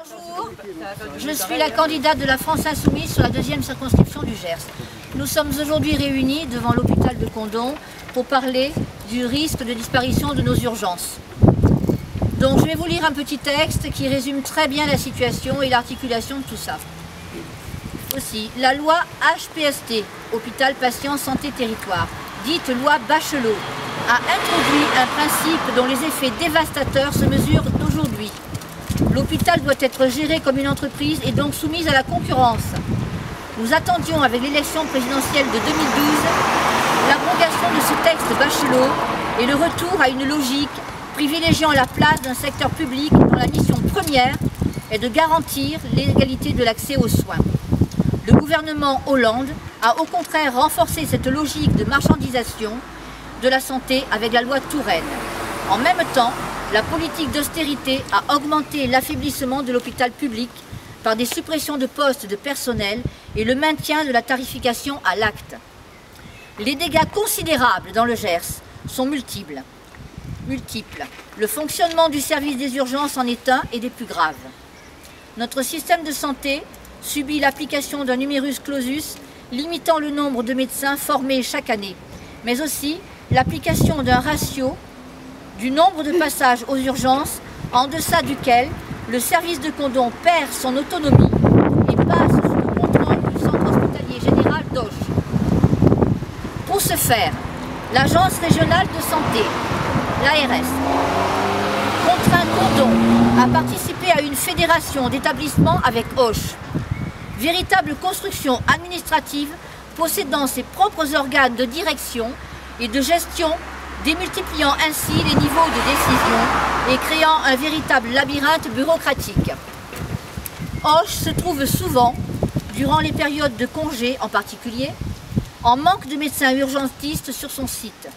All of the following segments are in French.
Bonjour, je suis la candidate de la France Insoumise sur la 2e circonscription du Gers. Nous sommes aujourd'hui réunis devant l'hôpital de Condom pour parler du risque de disparition de nos urgences. Donc je vais vous lire un petit texte qui résume très bien la situation et l'articulation de tout ça. Aussi, la loi HPST, Hôpital Patient Santé Territoire, dite loi Bachelot, a introduit un principe dont les effets dévastateurs se mesurent aujourd'hui. L'hôpital doit être géré comme une entreprise et donc soumise à la concurrence. Nous attendions avec l'élection présidentielle de 2012 l'abrogation de ce texte Bachelot et le retour à une logique privilégiant la place d'un secteur public dont la mission première est de garantir l'égalité de l'accès aux soins. Le gouvernement Hollande a au contraire renforcé cette logique de marchandisation de la santé avec la loi Touraine. En même temps, la politique d'austérité a augmenté l'affaiblissement de l'hôpital public par des suppressions de postes de personnel et le maintien de la tarification à l'acte. Les dégâts considérables dans le Gers sont multiples. Le fonctionnement du service des urgences en est un et des plus graves. Notre système de santé subit l'application d'un numerus clausus limitant le nombre de médecins formés chaque année, mais aussi l'application d'un ratio du nombre de passages aux urgences en deçà duquel le service de Condom perd son autonomie et passe sous le contrôle du centre hospitalier général d'Auch. Pour ce faire, l'Agence régionale de santé, l'ARS, contraint Condom à participer à une fédération d'établissements avec Auch. Véritable construction administrative possédant ses propres organes de direction et de gestion, démultipliant ainsi les niveaux de décision et créant un véritable labyrinthe bureaucratique. Auch se trouve souvent, durant les périodes de congés en particulier, en manque de médecins urgentistes sur son site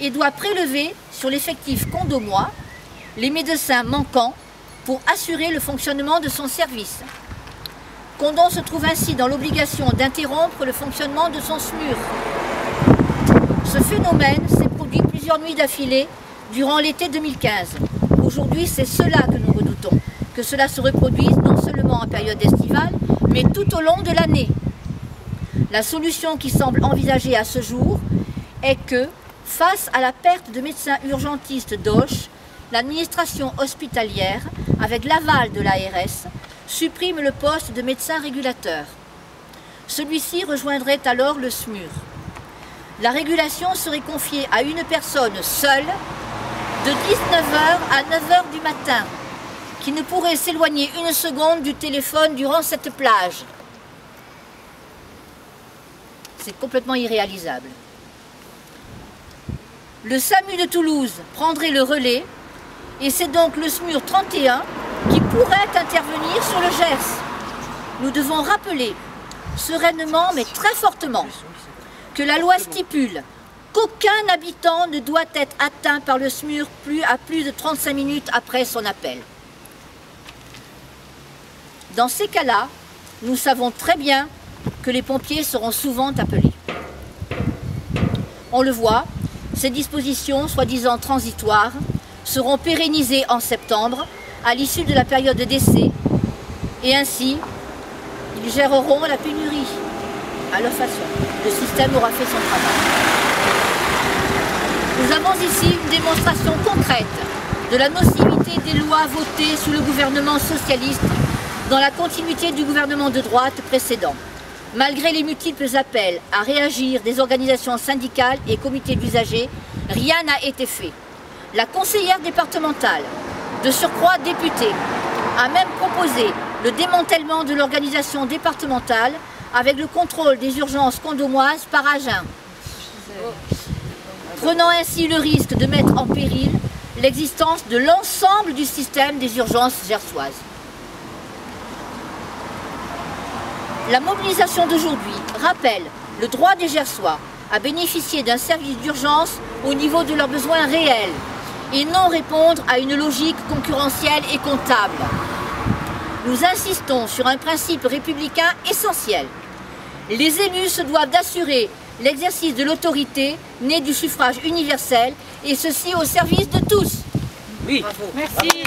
et doit prélever sur l'effectif condomois les médecins manquants pour assurer le fonctionnement de son service. Condom se trouve ainsi dans l'obligation d'interrompre le fonctionnement de son SMUR. Ce phénomène s'est produit plusieurs nuits d'affilée durant l'été 2015. Aujourd'hui, c'est cela que nous redoutons, que cela se reproduise non seulement en période estivale, mais tout au long de l'année. La solution qui semble envisagée à ce jour est que, face à la perte de médecins urgentistes d'Auch, l'administration hospitalière, avec l'aval de l'ARS, supprime le poste de médecin régulateur. Celui-ci rejoindrait alors le SMUR. La régulation serait confiée à une personne seule de 19h à 9h du matin, qui ne pourrait s'éloigner une seconde du téléphone durant cette plage. C'est complètement irréalisable. Le SAMU de Toulouse prendrait le relais et c'est donc le SMUR 31 qui pourrait intervenir sur le Gers. Nous devons rappeler sereinement mais très fortement que la loi stipule qu'aucun habitant ne doit être atteint par le SMUR à plus de 35 minutes après son appel. Dans ces cas-là, nous savons très bien que les pompiers seront souvent appelés. On le voit, ces dispositions, soi-disant transitoires, seront pérennisées en septembre, à l'issue de la période d'essai, et ainsi, ils géreront la pénurie à leur façon. Le système aura fait son travail. Nous avons ici une démonstration concrète de la nocivité des lois votées sous le gouvernement socialiste dans la continuité du gouvernement de droite précédent. Malgré les multiples appels à réagir des organisations syndicales et comités d'usagers, rien n'a été fait. La conseillère départementale, de surcroît députée, a même proposé le démantèlement de l'organisation départementale avec le contrôle des urgences condomoises par Agen, prenant ainsi le risque de mettre en péril l'existence de l'ensemble du système des urgences gersoises. La mobilisation d'aujourd'hui rappelle le droit des Gersois à bénéficier d'un service d'urgence au niveau de leurs besoins réels et non répondre à une logique concurrentielle et comptable. Nous insistons sur un principe républicain essentiel. Les élus se doivent d'assurer l'exercice de l'autorité née du suffrage universel et ceci au service de tous. Oui. Bravo. Merci.